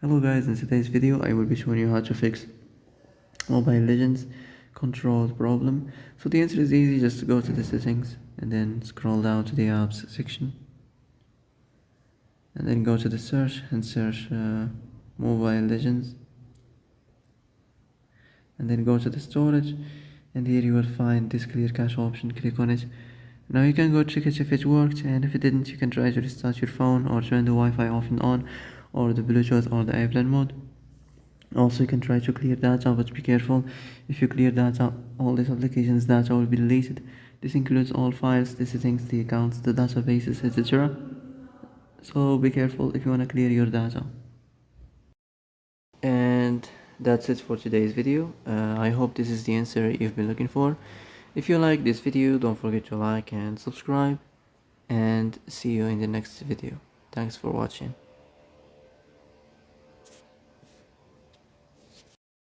Hello guys, in today's video I will be showing you how to fix Mobile Legends control problem. So the answer is easy, just go to the settings and then scroll down to the apps section and then go to the search and search Mobile Legends and then go to the storage, and here you will find this clear cache option. Click on it. Now you can go check it if it worked, and if it didn't you can try to restart your phone or turn the Wi-Fi off and on, or the Bluetooth or the airplane mode. Also you can try to clear data, but be careful. If you clear data, all these applications data will be deleted. This includes all files, the settings, the accounts, the databases, etc. So be careful if you want to clear your data. And that's it for today's video. I hope this is the answer you've been looking for. If you like this video, don't forget to like and subscribe, and see you in the next video. Thanks for watching.